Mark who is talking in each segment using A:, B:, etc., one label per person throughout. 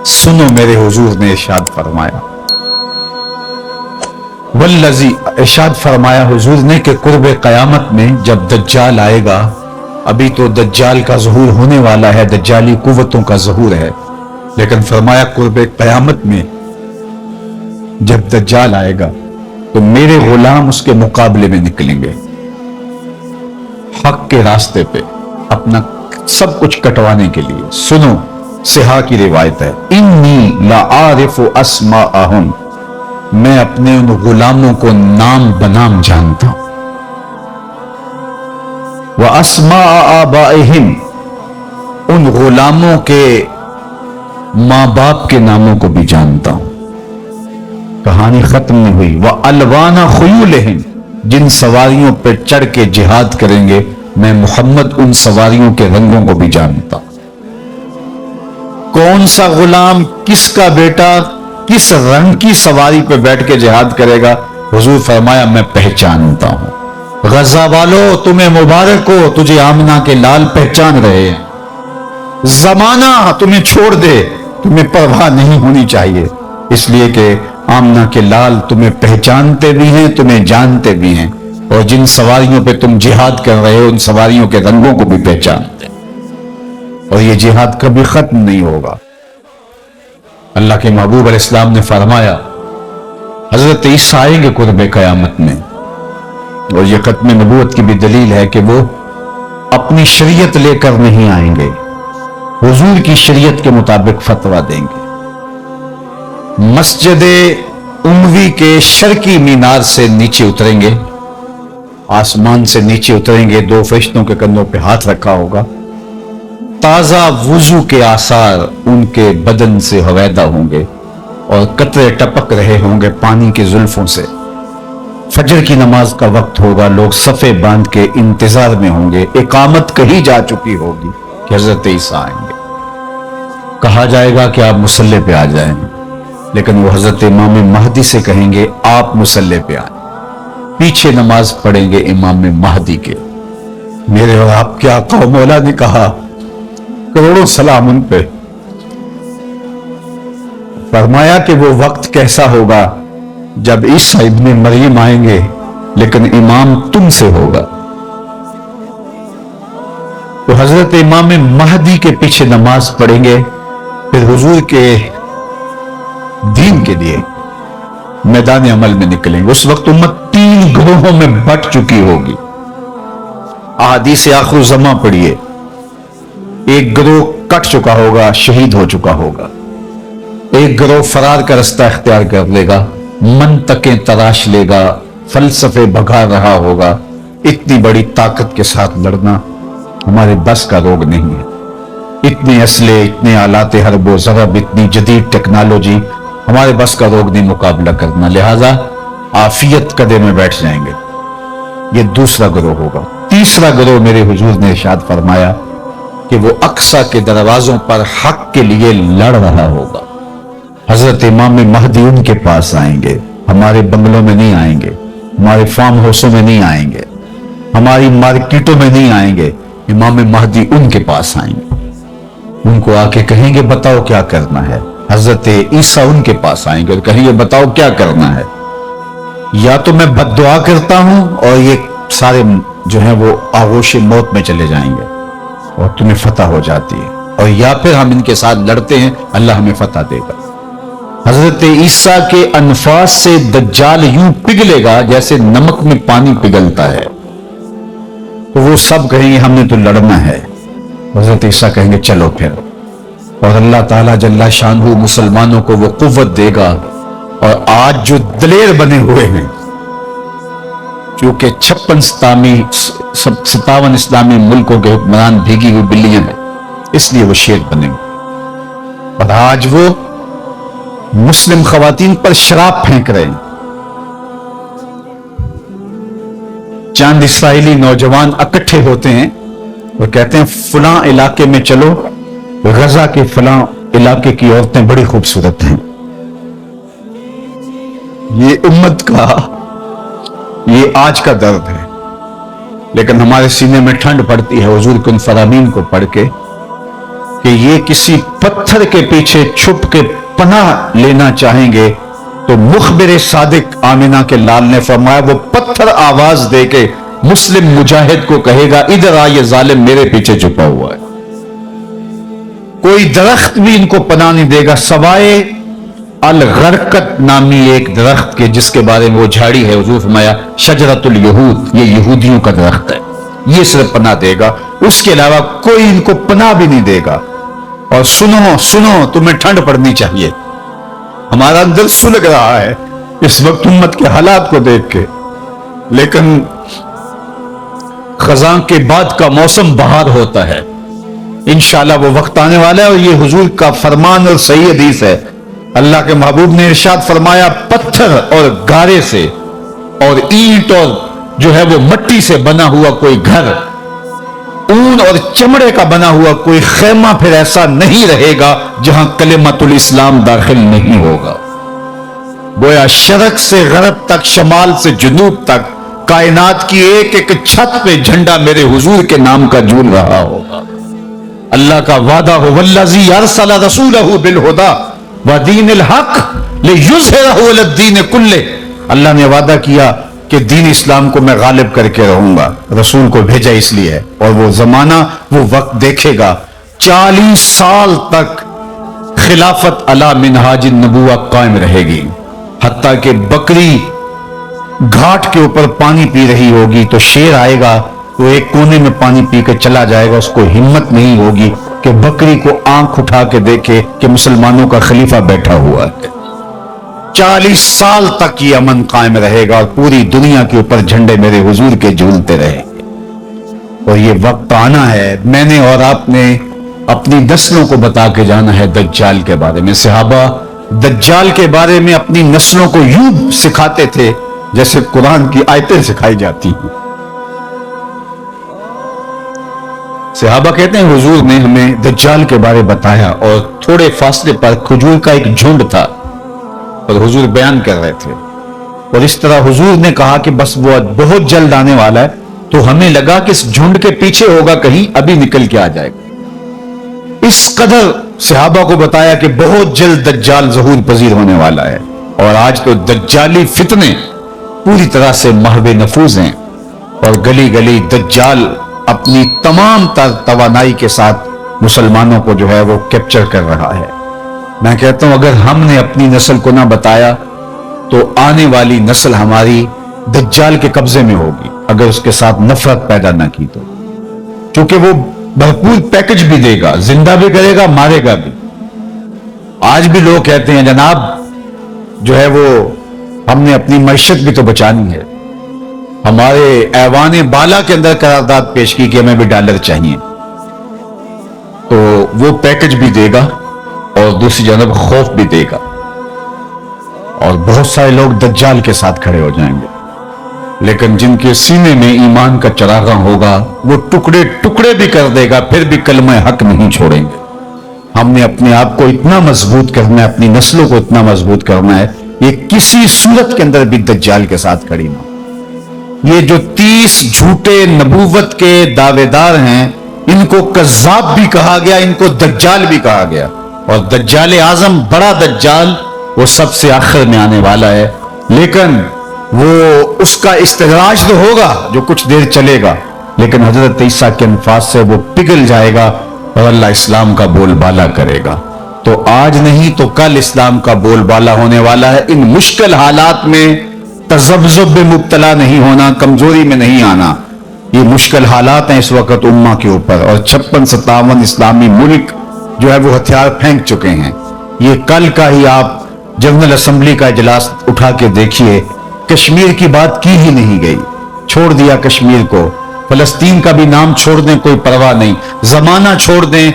A: سنو میرے حضور نے ارشاد فرمایا، والذی، ارشاد فرمایا حضور نے کہ قرب قیامت میں جب دجال آئے گا، ابھی تو دجال کا ظہور ہونے والا ہے، دجالی قوتوں کا ظہور ہے، لیکن فرمایا قرب قیامت میں جب دجال آئے گا تو میرے غلام اس کے مقابلے میں نکلیں گے، حق کے راستے پہ اپنا سب کچھ کٹوانے کے لیے۔ سنو، صحاح کی روایت ہے، انی لعارف اسماءہم، میں اپنے ان غلاموں کو نام بنام جانتا ہوں، واسماء آبائہم، ان غلاموں کے ماں باپ کے ناموں کو بھی جانتا ہوں۔ کہانی ختم نہیں ہوئی، وَأَلْوَانَ خُيُولِهِمْ، جن سواریوں پہ چڑھ کے جہاد کریں گے میں محمد ان سواریوں کے رنگوں کو بھی جانتا ہوں۔ کون سا غلام، کس کا بیٹا کس رنگ کی سواری پہ بیٹھ کے جہاد کرے گا، حضور فرمایا میں پہچانتا ہوں۔ غزہ والو تمہیں مبارک ہو، تجھے آمنہ کے لال پہچان رہے ہیں۔ زمانہ تمہیں چھوڑ دے، تمہیں پرواہ نہیں ہونی چاہیے، اس لیے کہ آمنہ کے لال تمہیں پہچانتے بھی ہیں، تمہیں جانتے بھی ہیں، اور جن سواریوں پہ تم جہاد کر رہے ہو ان سواریوں کے رنگوں کو بھی پہچانتے ہیں، اور یہ جہاد کبھی ختم نہیں ہوگا۔ اللہ کے محبوب علیہ السلام نے فرمایا حضرت عیسیٰ آئیں گے قرب قیامت میں، اور یہ ختم نبوت کی بھی دلیل ہے کہ وہ اپنی شریعت لے کر نہیں آئیں گے، حضور کی شریعت کے مطابق فتویٰ دیں گے۔ مسجد اموی کے شرقی مینار سے نیچے اتریں گے، آسمان سے نیچے اتریں گے، دو فرشتوں کے کندھوں پہ ہاتھ رکھا ہوگا، تازہ وضو کے آثار ان کے بدن سے ہویدہ ہوں گے، اور قطرے ٹپک رہے ہوں گے پانی کے زلفوں سے۔ فجر کی نماز کا وقت ہوگا، لوگ صفے باندھ کے انتظار میں ہوں گے، اقامت کہی جا چکی ہوگی کہ حضرت عیسیٰ آئیں گے، کہا جائے گا کہ آپ مصلی پہ آ جائیں، لیکن وہ حضرت امام مہدی سے کہیں گے آپ مصلی پہ آئیں، پیچھے نماز پڑھیں گے امام مہدی کے۔ میرے اور آپ کے آقا و مولا نے کہا، کروڑوں سلام ان پہ، فرمایا کہ وہ وقت کیسا ہوگا جب عیسیٰ ابن مریم آئیں گے لیکن امام تم سے ہوگا، تو حضرت امام مہدی کے پیچھے نماز پڑھیں گے، پھر حضور کے دین کے لیے میدان عمل میں نکلیں گے۔ اس وقت امت 3 گروہوں میں بٹ چکی ہوگی۔ احادیث آخر الزمان پڑھیے، ایک گروہ کٹ چکا ہوگا، شہید ہو چکا ہوگا، ایک گروہ فرار کا رستہ اختیار کر لے گا، منطقیں تراش لے گا، فلسفے بھگا رہا ہوگا۔ اتنی بڑی طاقت کے ساتھ لڑنا ہمارے بس کا روگ نہیں ہے، اتنے اسلحے، اتنے آلات حرب و ضرب، اتنی جدید ٹیکنالوجی ہمارے بس کا روگ نہیں مقابلہ کرنا، لہذا عافیت قدے میں بیٹھ جائیں گے۔ یہ دوسرا گروہ ہوگا۔ تیسرا گروہ میرے حضور نے ارشاد فرمایا کہ وہ اقصی کے دروازوں پر حق کے لیے لڑ رہا ہوگا۔ حضرت امام مہدی ان کے پاس آئیں گے، ہمارے بنگلوں میں نہیں آئیں گے، ہمارے فارم ہاؤسوں میں نہیں آئیں گے، ہماری مارکیٹوں میں نہیں آئیں گے، امام مہدی ان کے پاس آئیں گے، ان کو آ کے کہیں گے بتاؤ کیا کرنا ہے۔ حضرت عیسیٰ ان کے پاس آئیں گے اور کہیں گے بتاؤ کیا کرنا ہے، یا تو میں بد دعا کرتا ہوں اور یہ سارے جو ہیں وہ آغوش موت میں چلے جائیں گے اور تمہیں فتح ہو جاتی ہے، اور یا پھر ہم ان کے ساتھ لڑتے ہیں، اللہ ہمیں فتح دے گا۔ حضرت عیسیٰ کے انفاس سے دجال یوں پگھلے گا جیسے نمک میں پانی پگھلتا ہے، تو وہ سب کہیں گے ہم نے تو لڑنا ہے، حضرت عیسیٰ کہیں گے چلو پھر، اور اللہ تعالیٰ جل شانہ مسلمانوں کو وہ قوت دے گا، اور آج جو دلیر بنے ہوئے ہیں، کیونکہ 57 اسلامی ملکوں کے حکمران بھیگی ہوئی بلیاں ہیں، اس لیے وہ شیر بنے گے، اور آج وہ مسلم خواتین پر شراب پھینک رہے ہیں۔ چند اسرائیلی نوجوان اکٹھے ہوتے ہیں اور کہتے ہیں فلاں علاقے میں چلو، غزہ کے فلاں علاقے کی عورتیں بڑی خوبصورت ہیں۔ یہ امت کا یہ آج کا درد ہے، لیکن ہمارے سینے میں ٹھنڈ پڑتی ہے حضور کے ان فرامین کو پڑھ کے کہ یہ کسی پتھر کے پیچھے چھپ کے پناہ لینا چاہیں گے تو مخبر صادق آمنہ کے لال نے فرمایا وہ پتھر آواز دے کے مسلم مجاہد کو کہے گا ادھر آ، یہ ظالم میرے پیچھے چھپا ہوا ہے۔ کوئی درخت بھی ان کو پناہ نہیں دے گا سوائے الغرقت نامی ایک درخت کے، جس کے بارے میں وہ جھاڑی ہے، حضور فرمایا شجرۃ الیہود، یہ یہودیوں کا درخت ہے، یہ صرف پناہ دے گا، اس کے علاوہ کوئی ان کو پناہ بھی نہیں دے گا۔ اور سنو تمہیں ٹھنڈ پڑنی چاہیے، ہمارا دل سلگ رہا ہے اس وقت امت کے حالات کو دیکھ کے، لیکن خزاں کے بعد کا موسم بہار ہوتا ہے، انشاءاللہ وہ وقت آنے والا ہے، اور یہ حضور کا فرمان اور صحیح حدیث ہے۔ اللہ کے محبوب نے ارشاد فرمایا پتھر اور گارے سے اور اینٹ اور جو ہے وہ مٹی سے بنا ہوا کوئی گھر، اون اور چمڑے کا بنا ہوا کوئی خیمہ پھر ایسا نہیں رہے گا جہاں کلمت الاسلام داخل نہیں ہوگا۔ گویا شرق سے غرب تک، شمال سے جنوب تک، کائنات کی ایک ایک چھت پہ جھنڈا میرے حضور کے نام کا جھول رہا ہوگا۔ اللہ کا وعدہ ہو والذی ارسل رسولہ بالہدی ودین الحق لیظہرہ علی الدین کلہ، اللہ نے وعدہ کیا کہ دین اسلام کو میں غالب کر کے رہوں گا، رسول کو بھیجا اس لیے، اور وہ زمانہ وہ وقت دیکھے گا 40 سال تک خلافت علی منہاج النبوہ قائم رہے گی، حتیٰ کہ بکری گھاٹ کے اوپر پانی پی رہی ہوگی تو شیر آئے گا تو ایک کونے میں پانی پی کے چلا جائے گا، اس کو ہمت نہیں ہوگی کہ بکری کو آنکھ اٹھا کے دیکھے کہ مسلمانوں کا خلیفہ بیٹھا ہوا ہے۔ 40 سال تک یہ امن قائم رہے گا اور پوری دنیا کے اوپر جھنڈے میرے حضور کے جھولتے رہیں گے، اور یہ وقت آنا ہے۔ میں نے اور آپ نے اپنی نسلوں کو بتا کے جانا ہے دجال کے بارے میں۔ صحابہ دجال کے بارے میں اپنی نسلوں کو یوں سکھاتے تھے جیسے قرآن کی آیتیں سکھائی جاتی ہیں۔ صحابہ کہتے ہیں حضور نے ہمیں دجال کے بارے بتایا، اور تھوڑے فاصلے پر کھجور کا ایک جھنڈ تھا اور حضور بیان کر رہے تھے، اور اس طرح حضور نے کہا کہ بس وہ بہت جلد آنے والا ہے، تو ہمیں لگا کہ اس جھنڈ کے پیچھے ہوگا کہیں، ابھی نکل کے آ جائے گا۔ اس قدر صحابہ کو بتایا کہ بہت جلد دجال ظہور پذیر ہونے والا ہے، اور آج تو دجالی فتنے پوری طرح سے محو نفوذ ہیں، اور گلی گلی دجال اپنی تمام تر توانائی کے ساتھ مسلمانوں کو جو ہے وہ کیپچر کر رہا ہے۔ میں کہتا ہوں اگر ہم نے اپنی نسل کو نہ بتایا تو آنے والی نسل ہماری دجال کے قبضے میں ہوگی، اگر اس کے ساتھ نفرت پیدا نہ کی تو، چونکہ وہ بھرپور پیکج بھی دے گا، زندہ بھی کرے گا، مارے گا بھی۔ آج بھی لوگ کہتے ہیں جناب جو ہے وہ ہم نے اپنی معیشت بھی تو بچانی ہے، ہمارے ایوان بالا کے اندر قرارداد پیش کی کہ ہمیں بھی ڈالر چاہیے، تو وہ پیکج بھی دے گا اور دوسری جانب خوف بھی دے گا، اور بہت سارے لوگ دجال کے ساتھ کھڑے ہو جائیں گے، لیکن جن کے سینے میں ایمان کا چراغاں ہوگا وہ ٹکڑے ٹکڑے بھی کر دے گا، پھر بھی کلمہ حق نہیں چھوڑیں گے۔ ہم نے اپنے آپ کو اتنا مضبوط کرنا ہے، اپنی نسلوں کو اتنا مضبوط کرنا ہے، یہ کسی صورت کے اندر بھی دجال کے ساتھ کھڑی نہ ہو۔ یہ جو 30 جھوٹے نبوت کے دعوے دار ہیں، ان کو کذاب بھی کہا گیا، ان کو دجال بھی کہا گیا، اور دجال اعظم بڑا دجال وہ سب سے آخر میں آنے والا ہے، لیکن وہ اس کا استدراج تو ہوگا جو کچھ دیر چلے گا، لیکن حضرت عیسیٰ کے انفاس سے وہ پگھل جائے گا اور اللہ اسلام کا بول بالا کرے گا۔ تو آج نہیں تو کل اسلام کا بول بالا ہونے والا ہے۔ ان مشکل حالات میں تذبذب میں مبتلا نہیں ہونا، کمزوری میں نہیں آنا۔ یہ مشکل حالات ہیں اس وقت امہ کے اوپر، اور 56-57 اسلامی ملک جو ہے وہ ہتھیار پھینک چکے ہیں۔ یہ کل کا ہی آپ جنرل اسمبلی کا اجلاس اٹھا کے دیکھیے، کشمیر کی بات کی ہی نہیں گئی، چھوڑ دیا کشمیر کو، فلسطین کا بھی نام چھوڑ دیں کوئی پرواہ نہیں، زمانہ چھوڑ دیں۔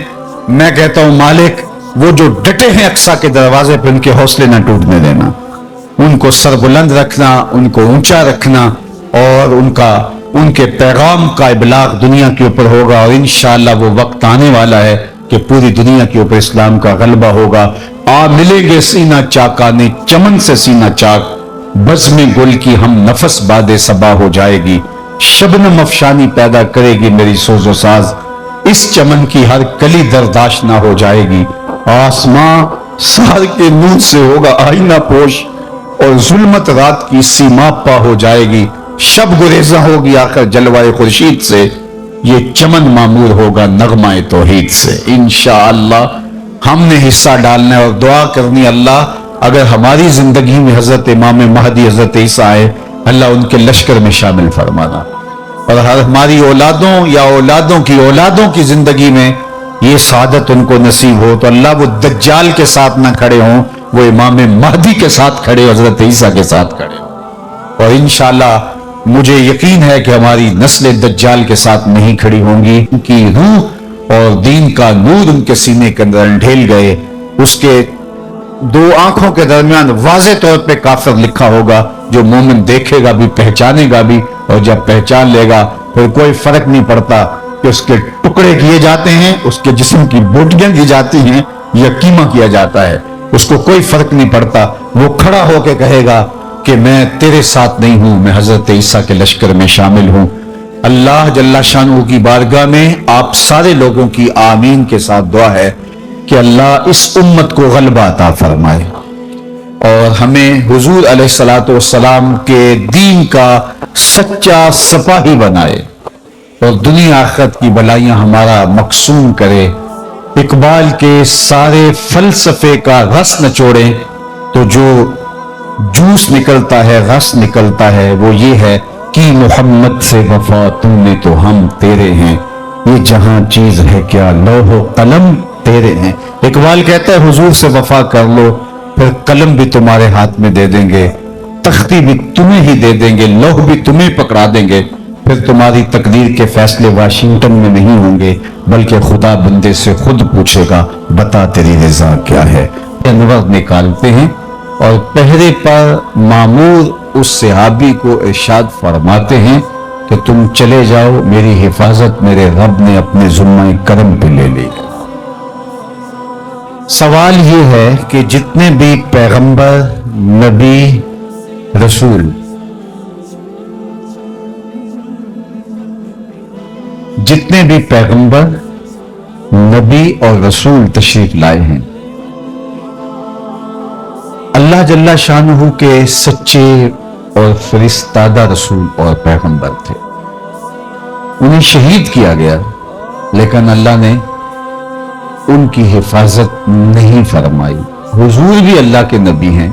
A: میں کہتا ہوں مالک وہ جو ڈٹے ہیں اقصی کے دروازے پہ، ان کے حوصلے نہ ٹوٹنے دینا، ان کو سر بلند رکھنا، ان کو اونچا رکھنا، اور ان کے پیغام کا ابلاغ دنیا کے اوپر ہوگا، اور انشاءاللہ وہ وقت آنے والا ہے کہ پوری دنیا کے اوپر اسلام کا غلبہ ہوگا۔ آ ملیں گے سینہ چاکانے چمن سے سینہ چاک، بزم گل کی ہم نفس باد صبا ہو جائے گی، شبنم افشانی پیدا کرے گی میری سوز و ساز، اس چمن کی ہر کلی درداشنا ہو جائے گی، آسماں سار کے نور سے ہوگا آئینہ پوش، اور ظلمت رات کی سیما پا ہو جائے گی، شب گریزہ ہوگی آخر جلوائے خورشید سے، یہ چمن معمور ہوگا نغمہ توحید سے۔ انشاءاللہ ہم نے حصہ ڈالنا ہے اور دعا کرنی، اللہ اگر ہماری زندگی میں حضرت امام مہدی حضرت عیسیٰ آئے، اللہ ان کے لشکر میں شامل فرمانا، اور ہماری اولادوں یا اولادوں کی زندگی میں یہ سعادت ان کو نصیب ہو، تو اللہ وہ دجال کے ساتھ نہ کھڑے ہوں، وہ امام مہدی کے ساتھ کھڑے، حضرت عیسیٰ کے ساتھ کھڑے ہوں۔ اور انشاءاللہ مجھے یقین ہے کہ ہماری نسل دجال کے ساتھ نہیں کھڑی ہوں گی، ان کی روح اور دین کا نور ان کے سینے کے اندر ڈھیل گئے، اس کے دو آنکھوں کے درمیان واضح طور پہ کافر لکھا ہوگا، جو مومن دیکھے گا بھی پہچانے گا بھی، اور جب پہچان لے گا پھر کوئی فرق نہیں پڑتا کہ اس کے ٹکڑے کیے جاتے ہیں، اس کے جسم کی بوٹیاں کی جاتی ہیں یا قیمہ کیا جاتا ہے، اس کو کوئی فرق نہیں پڑتا، وہ کھڑا ہو کے کہے گا کہ میں تیرے ساتھ نہیں ہوں، میں حضرت عیسیٰ کے لشکر میں شامل ہوں۔ اللہ جل شانہ کی بارگاہ میں آپ سارے لوگوں کی آمین کے ساتھ دعا ہے کہ اللہ اس امت کو غلبہ عطا فرمائے اور ہمیں حضور علیہ الصلوۃ والسلام کے دین کا سچا سپاہی بنائے اور دنیا آخرت کی بلائیاں ہمارا مقسوم کرے۔ اقبال کے سارے فلسفے کا رس نچوڑے تو جو جوس نکلتا ہے، رس نکلتا ہے، وہ یہ ہے کہ محمد سے وفا تم نے تو ہم تیرے ہیں، یہ جہاں چیز ہے کیا لوح و قلم تیرے ہیں۔ اقبال کہتا ہے حضور سے وفا کر لو، پھر قلم بھی تمہارے ہاتھ میں دے دیں گے، تختی بھی تمہیں ہی دے دیں گے، لوح بھی تمہیں پکڑا دیں گے، پھر تمہاری تقدیر کے فیصلے واشنگٹن میں نہیں ہوں گے بلکہ خدا بندے سے خود پوچھے گا بتا تیری رضا کیا ہے۔ انور نکالتے ہیں اور پہرے پر مامور اس صحابی کو ارشاد فرماتے ہیں کہ تم چلے جاؤ، میری حفاظت میرے رب نے اپنے ذمہ کرم پہ لے لی۔ سوال یہ ہے کہ جتنے بھی پیغمبر، نبی، رسول، جتنے بھی پیغمبر، نبی اور رسول تشریف لائے ہیں، اللہ جل شانہ کے سچے اور فرستادہ رسول اور پیغمبر تھے، انہیں شہید کیا گیا، لیکن اللہ نے ان کی حفاظت نہیں فرمائی۔ حضور بھی اللہ کے نبی ہیں،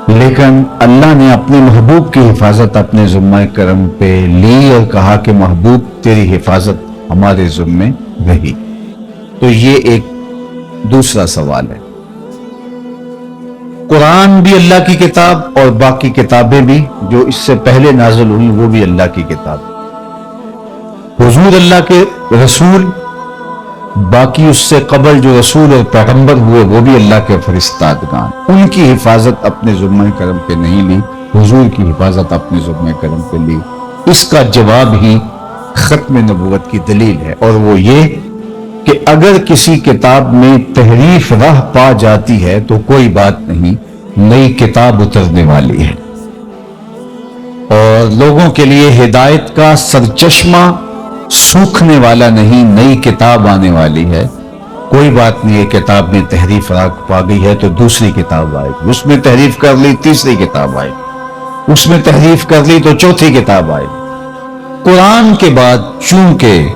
A: لیکن اللہ نے اپنے محبوب کی حفاظت اپنے ذمہ کرم پہ لی اور کہا کہ محبوب تیری حفاظت ہمارے ذمہ رہی۔ تو یہ ایک دوسرا سوال ہے۔ قرآن بھی اللہ کی کتاب اور باقی کتابیں بھی جو اس سے پہلے نازل ہوئی وہ بھی اللہ کی کتاب، حضور اللہ کے رسول، باقی اس سے قبل جو رسول اور پیغمبر ہوئے وہ بھی اللہ کے فرستادگان، ان کی حفاظت اپنے ذمہ کرم پہ نہیں لی، حضور کی حفاظت اپنے ذمہ کرم پہ لی۔ اس کا جواب ہی ختم نبوت کی دلیل ہے، اور وہ یہ کہ اگر کسی کتاب میں تحریف راہ پا جاتی ہے تو کوئی بات نہیں، نئی کتاب اترنے والی ہے اور لوگوں کے لیے ہدایت کا سرچشمہ سوکھنے والا نہیں، نئی کتاب آنے والی ہے۔ کوئی بات نہیں، ایک کتاب میں تحریف راہ پا گئی ہے تو دوسری کتاب آئے گی، اس میں تحریف کر لی تیسری کتاب آئے گی، اس میں تحریف کر لی تو چوتھی کتاب آئے گی۔ قرآن کے بعد چونکہ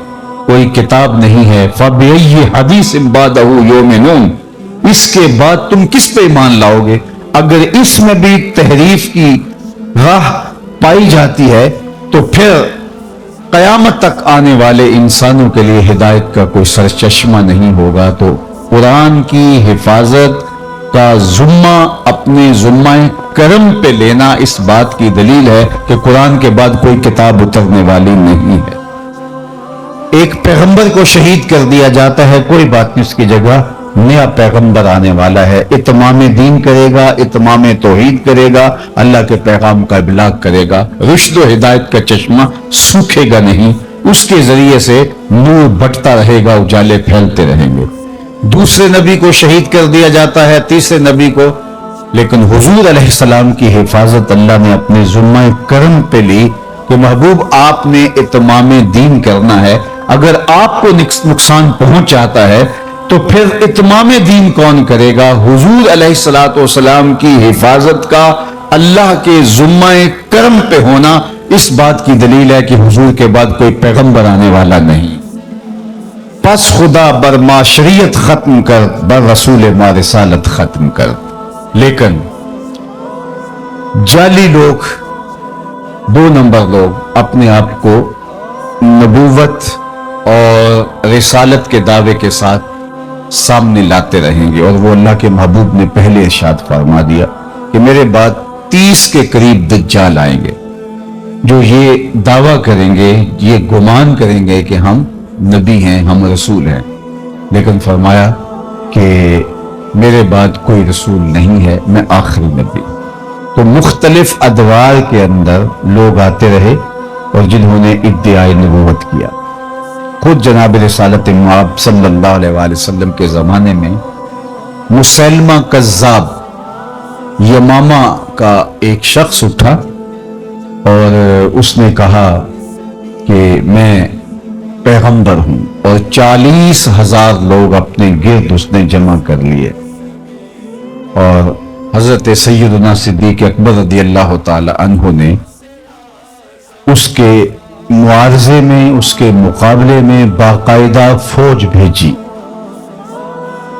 A: کوئی کتاب نہیں ہے، فَبِأَيِّ حَدِيثٍ بَعْدَهُ يُؤْمِنُونَ، اس کے بعد تم کس پہ ایمان لاؤ گے؟ اگر اس میں بھی تحریف کی راہ پائی جاتی ہے تو پھر قیامت تک آنے والے انسانوں کے لیے ہدایت کا کوئی سرچشمہ نہیں ہوگا۔ تو قرآن کی حفاظت کا ذمہ اپنے ذمہ کرم پہ لینا اس بات کی دلیل ہے کہ قرآن کے بعد کوئی کتاب اترنے والی نہیں ہے۔ ایک پیغمبر کو شہید کر دیا جاتا ہے، کوئی بات نہیں، اس کی جگہ نیا پیغمبر آنے والا ہے، اتمام دین کرے گا، اتمام توحید کرے گا، اللہ کے پیغام کا ابلاغ کرے گا، رشد و ہدایت کا چشمہ سوکھے گا نہیں، اس کے ذریعے سے نور بٹتا رہے گا، اجالے پھیلتے رہیں گے۔ دوسرے نبی کو شہید کر دیا جاتا ہے، تیسرے نبی کو، لیکن حضور علیہ السلام کی حفاظت اللہ نے اپنے ذمہ کرم پہ لی کہ محبوب آپ نے اتمام دین کرنا ہے، اگر آپ کو نقصان پہنچ جاتا ہے تو پھر اتمام دین کون کرے گا؟ حضور علیہ الصلوۃ والسلام کی حفاظت کا اللہ کے ذمہ کرم پہ ہونا اس بات کی دلیل ہے کہ حضور کے بعد کوئی پیغمبر آنے والا نہیں۔ پس خدا بر ما شریعت ختم کر، بر رسول ما رسالت ختم کر۔ لیکن جعلی لوگ، 2 نمبر لوگ اپنے آپ کو نبوت اور رسالت کے دعوے کے ساتھ سامنے لاتے رہیں گے، اور وہ اللہ کے محبوب نے پہلے ارشاد فرما دیا کہ میرے بعد 30 کے قریب دجال آئیں گے جو یہ دعویٰ کریں گے، یہ گمان کریں گے کہ ہم نبی ہیں، ہم رسول ہیں، لیکن فرمایا کہ میرے بعد کوئی رسول نہیں ہے، میں آخری نبی۔ تو مختلف ادوار کے اندر لوگ آتے رہے اور جنہوں نے ادعائے نبوت کیا۔ خود جناب رسالت مآب صلی اللہ علیہ وآلہ وسلم کے زمانے میں مسیلمہ کذاب یمامہ کا ایک شخص اٹھا اور اس نے کہا کہ میں پیغمبر ہوں، اور 40,000 لوگ اپنے گرد اس نے جمع کر لیے، اور حضرت سیدنا صدیق اکبر رضی اللہ تعالی عنہ نے اس کے معارضے میں، اس کے مقابلے میں باقاعدہ فوج بھیجی۔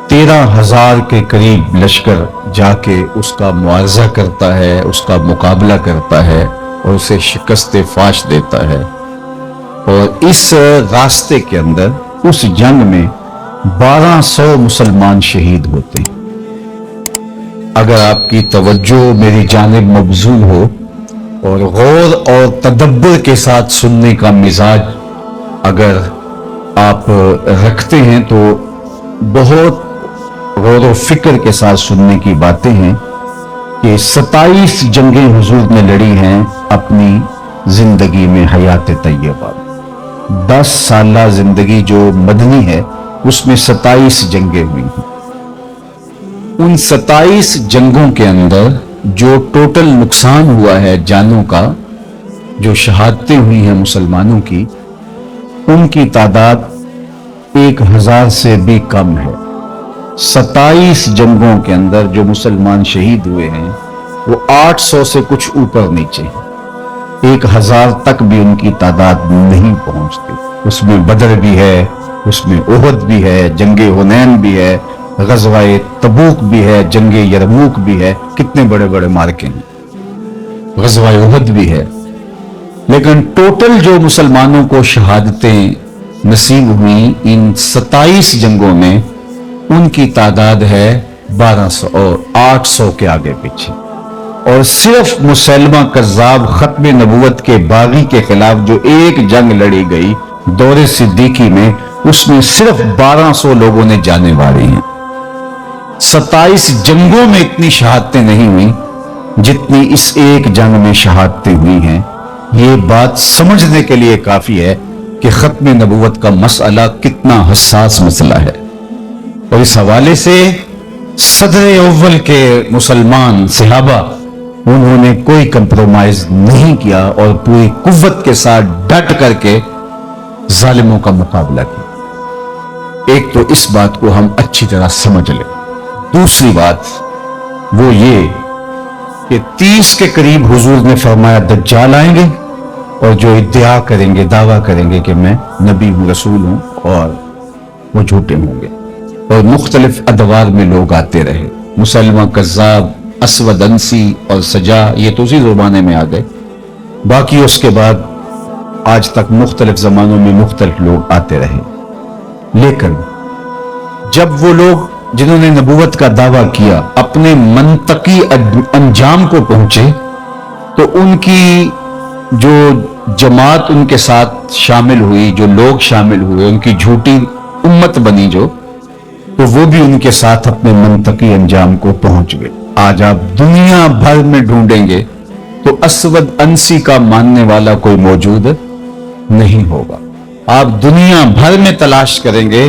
A: 13,000 کے قریب لشکر جا کے اس کا معارضہ کرتا ہے، اس کا مقابلہ کرتا ہے اور اسے شکست فاش دیتا ہے، اور اس راستے کے اندر اس جنگ میں 1200 مسلمان شہید ہوتے ہیں۔ اگر آپ کی توجہ میری جانب مبذول ہو اور غور اور تدبر کے ساتھ سننے کا مزاج اگر آپ رکھتے ہیں تو بہت غور و فکر کے ساتھ سننے کی باتیں ہیں کہ 27 جنگیں حضور نے لڑی ہیں اپنی زندگی میں حیات طیبہ۔ 10 سالہ زندگی جو مدنی ہے اس میں 27 جنگیں ہوئی ہیں۔ ان 27 جنگوں کے اندر جو ٹوٹل نقصان ہوا ہے جانوں کا، جو شہادتیں ہوئی ہیں مسلمانوں کی، ان کی تعداد 1000 سے بھی کم ہے۔ 27 جنگوں کے اندر جو مسلمان شہید ہوئے ہیں وہ 800 سے کچھ اوپر نیچے ہیں، 1000 تک بھی ان کی تعداد نہیں پہنچتی۔ اس میں بدر بھی ہے، اس میں احد بھی ہے، جنگ حنین بھی ہے، غزوہ تبوک بھی ہے، جنگ یرموک بھی ہے، کتنے بڑے بڑے مارکے ہیں، غزوہ احد بھی ہے۔ لیکن ٹوٹل جو مسلمانوں کو شہادتیں نصیب ہوئی ان 27 جنگوں میں، ان کی تعداد ہے 1200 اور 800 کے آگے پیچھے۔ اور صرف مسیلمہ کذاب ختم نبوت کے باغی کے خلاف جو ایک جنگ لڑی گئی دور صدیقی میں، اس میں صرف 1200 لوگوں نے جانیں ماری ہیں۔ 27 جنگوں میں اتنی شہادتیں نہیں ہوئی جتنی اس ایک جنگ میں شہادتیں ہوئی ہیں۔ یہ بات سمجھنے کے لیے کافی ہے کہ ختم نبوت کا مسئلہ کتنا حساس مسئلہ ہے، اور اس حوالے سے صدر اول کے مسلمان صحابہ انہوں نے کوئی کمپرومائز نہیں کیا اور پوری قوت کے ساتھ ڈٹ کر کے ظالموں کا مقابلہ کیا۔ ایک تو اس بات کو ہم اچھی طرح سمجھ لیں۔ دوسری بات وہ یہ کہ 30 کے قریب حضور نے فرمایا دجال آئیں گے، اور جو ادعا کریں گے، دعویٰ کریں گے کہ میں نبی ہوں، رسول ہوں، اور وہ جھوٹے ہوں گے۔ اور مختلف ادوار میں لوگ آتے رہے، مسلمہ کذاب، اسود انسی اور سجا، یہ تو اسی زمانے میں آ گئے، باقی اس کے بعد آج تک مختلف زمانوں میں مختلف لوگ آتے رہے۔ لیکن جب وہ لوگ جنہوں نے نبوت کا دعویٰ کیا اپنے منطقی انجام کو پہنچے تو ان کی جو جماعت ان کے ساتھ شامل ہوئی، جو لوگ شامل ہوئے، ان کی جھوٹی امت بنی جو، تو وہ بھی ان کے ساتھ اپنے منطقی انجام کو پہنچ گئے۔ آج آپ دنیا بھر میں ڈھونڈیں گے تو اسود انسی کا ماننے والا کوئی موجود نہیں ہوگا۔ آپ دنیا بھر میں تلاش کریں گے،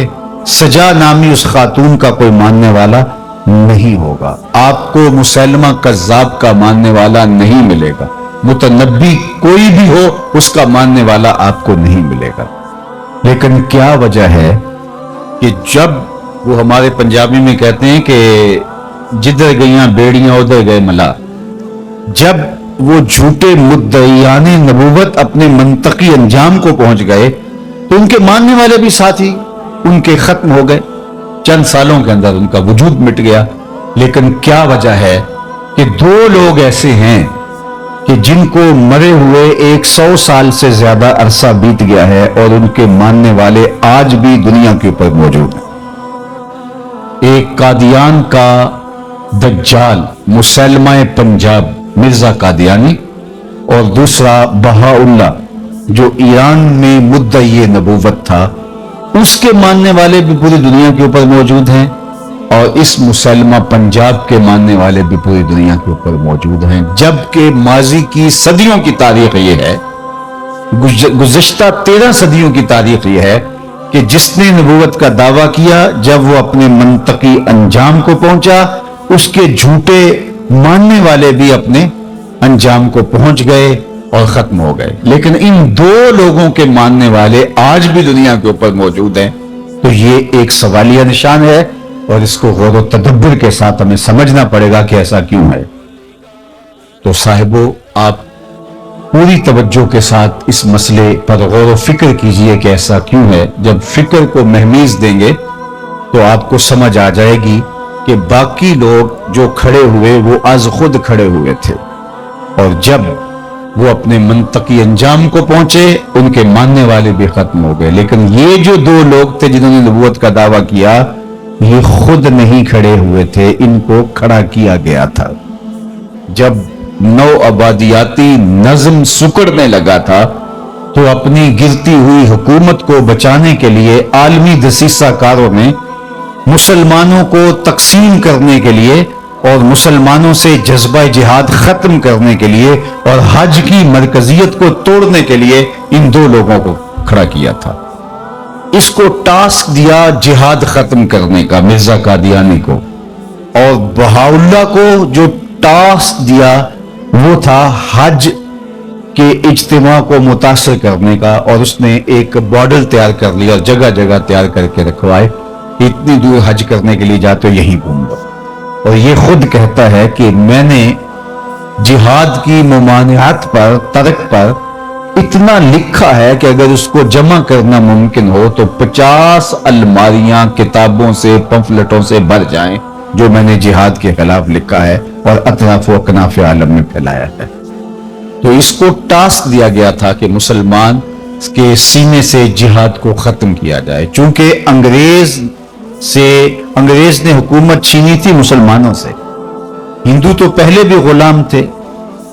A: سجا نامی اس خاتون کا کوئی ماننے والا نہیں ہوگا۔ آپ کو مسیلمہ کذاب کا ماننے والا نہیں ملے گا، متنبی کوئی بھی ہو اس کا ماننے والا آپ کو نہیں ملے گا۔ لیکن کیا وجہ ہے کہ جب وہ ہمارے پنجابی میں کہتے ہیں کہ جدھر گئیاں بیڑیاں ادھر گئے ملا، جب وہ جھوٹے مدعیان نبوت اپنے منطقی انجام کو پہنچ گئے تو ان کے ماننے والے بھی ساتھی ان کے ختم ہو گئے، چند سالوں کے اندر ان کا وجود مٹ گیا۔ لیکن کیا وجہ ہے کہ دو لوگ ایسے ہیں کہ جن کو مرے ہوئے 100 سال سے زیادہ عرصہ بیت گیا ہے اور ان کے ماننے والے آج بھی دنیا کے اوپر موجود ہیں۔ ایک قادیان کا دجال مسلمہ پنجاب مرزا قادیانی، اور دوسرا بہاءاللہ جو ایران میں مدعی نبوت تھا، اس کے ماننے والے بھی پوری دنیا کے اوپر موجود ہیں، اور اس مسلمہ پنجاب کے ماننے والے بھی پوری دنیا کے اوپر موجود ہیں، جبکہ ماضی کی صدیوں کی تاریخ یہ ہے، گزشتہ 13 صدیوں کی تاریخ یہ ہے کہ جس نے نبوت کا دعویٰ کیا جب وہ اپنے منطقی انجام کو پہنچا، اس کے جھوٹے ماننے والے بھی اپنے انجام کو پہنچ گئے اور ختم ہو گئے۔ لیکن ان دو لوگوں کے ماننے والے آج بھی دنیا کے اوپر موجود ہیں، تو یہ ایک سوالیہ نشان ہے، اور اس کو غور و تدبر کے ساتھ ہمیں سمجھنا پڑے گا کہ ایسا کیوں ہے۔ تو صاحبو، آپ پوری توجہ کے ساتھ اس مسئلے پر غور و فکر کیجئے کہ ایسا کیوں ہے۔ جب فکر کو مہمیز دیں گے تو آپ کو سمجھ آ جائے گی کہ باقی لوگ جو کھڑے ہوئے وہ از خود کھڑے ہوئے تھے، اور جب وہ اپنے منطقی انجام کو پہنچے ان کے ماننے والے بھی ختم ہو گئے۔ لیکن یہ جو دو لوگ تھے جنہوں نے نبوت کا دعویٰ کیا، یہ خود نہیں کھڑے ہوئے تھے، ان کو کھڑا کیا گیا تھا۔ جب نو آبادیاتی نظم سکڑنے لگا تھا تو اپنی گرتی ہوئی حکومت کو بچانے کے لیے عالمی دسیسہ کاروں نے مسلمانوں کو تقسیم کرنے کے لیے اور مسلمانوں سے جذبہ جہاد ختم کرنے کے لیے اور حج کی مرکزیت کو توڑنے کے لیے ان دو لوگوں کو کھڑا کیا تھا۔ اس کو ٹاسک دیا جہاد ختم کرنے کا مرزا قادیانی کو، اور بہاءاللہ کو جو ٹاسک دیا وہ تھا حج کے اجتماع کو متاثر کرنے کا، اور اس نے ایک ماڈل تیار کر لیا اور جگہ جگہ تیار کر کے رکھوائے، اتنی دور حج کرنے کے لیے جاتے ہو یہیں گھوم لو۔ اور یہ خود کہتا ہے کہ میں نے جہاد کی ممانعت پر، ترک پر اتنا لکھا ہے کہ اگر اس کو جمع کرنا ممکن ہو تو 50 الماریاں کتابوں سے، پمفلٹوں سے بھر جائیں جو میں نے جہاد کے خلاف لکھا ہے اور اطراف و اکناف عالم میں پھیلایا ہے۔ تو اس کو ٹاسک دیا گیا تھا کہ مسلمان کے سینے سے جہاد کو ختم کیا جائے، چونکہ انگریز نے حکومت چھینی تھی مسلمانوں سے۔ ہندو تو پہلے بھی غلام تھے،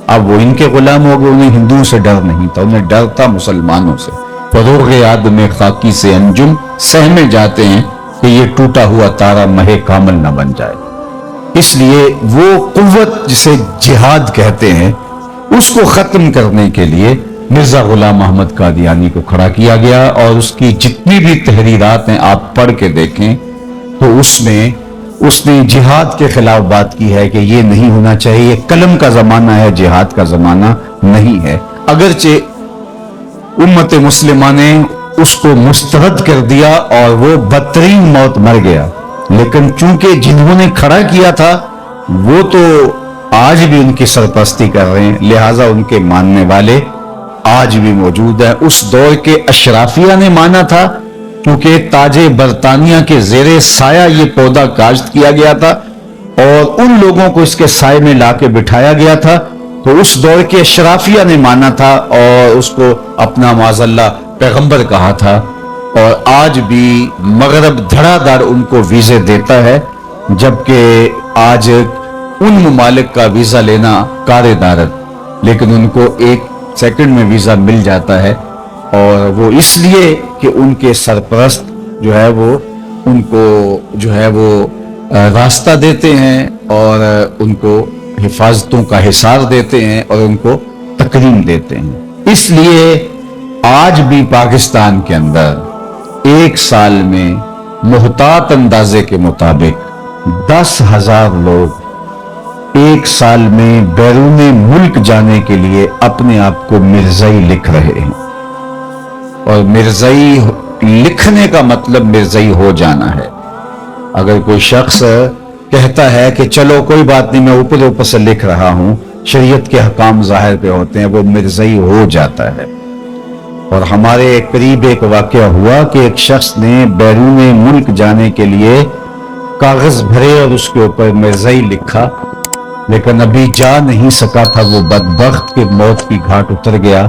A: اب وہ ان کے غلام ہو گئے، انہیں ہندوؤں سے ڈر نہیں تھا، انہیں ڈر تھا مسلمانوں سے۔ فروغ یاد میں خاکی سے انجم سہمے جاتے ہیں کہ یہ ٹوٹا ہوا تارا مہ کامل نہ بن جائے۔ اس لیے وہ قوت جسے جہاد کہتے ہیں اس کو ختم کرنے کے لیے مرزا غلام احمد قادیانی کو کھڑا کیا گیا، اور اس کی جتنی بھی تحریرات ہیں آپ پڑھ کے دیکھیں تو اس نے جہاد کے خلاف بات کی ہے کہ یہ نہیں ہونا چاہیے، قلم کا زمانہ ہے، جہاد کا زمانہ نہیں ہے۔ اگرچہ امت مسلمہ نے اس کو مسترد کر دیا اور وہ بدترین موت مر گیا، لیکن چونکہ جنہوں نے کھڑا کیا تھا وہ تو آج بھی ان کی سرپرستی کر رہے ہیں، لہٰذا ان کے ماننے والے آج بھی موجود ہیں۔ اس دور کے اشرافیہ نے مانا تھا، کیونکہ تاج برطانیہ کے زیر سایہ یہ پودا کاشت کیا گیا تھا اور ان لوگوں کو اس کے سائے میں لا کے بٹھایا گیا تھا، تو اس دور کے اشرافیہ نے مانا تھا اور اس کو اپنا معاذ اللہ پیغمبر کہا تھا، اور آج بھی مغرب دھڑا دھڑ ان کو ویزے دیتا ہے، جبکہ آج ان ممالک کا ویزا لینا کار دارت، لیکن ان کو 1 سیکنڈ میں ویزا مل جاتا ہے، اور وہ اس لیے کہ ان کے سرپرست جو ہے وہ ان کو جو ہے وہ راستہ دیتے ہیں اور ان کو حفاظتوں کا حصار دیتے ہیں اور ان کو تکریم دیتے ہیں۔ اس لیے آج بھی پاکستان کے اندر 1 سال میں محتاط اندازے کے مطابق 10,000 لوگ 1 سال میں بیرون ملک جانے کے لیے اپنے آپ کو مرزائی لکھ رہے ہیں، اور مرزائی لکھنے کا مطلب مرزئی ہو جانا ہے. اگر کوئی شخص کہتا ہے کہ چلو کوئی بات نہیں، میں اوپر اوپر سے لکھ رہا ہوں، شریعت کے حکام ظاہر پہ ہوتے ہیں، وہ مرزئی ہو جاتا ہے. اور ہمارے قریب ایک واقعہ ہوا کہ ایک شخص نے بیرون ملک جانے کے لیے کاغذ بھرے اور اس کے اوپر مرزئی لکھا، لیکن ابھی جا نہیں سکا تھا. وہ بدبخت کہ موت کی گھاٹ اتر گیا.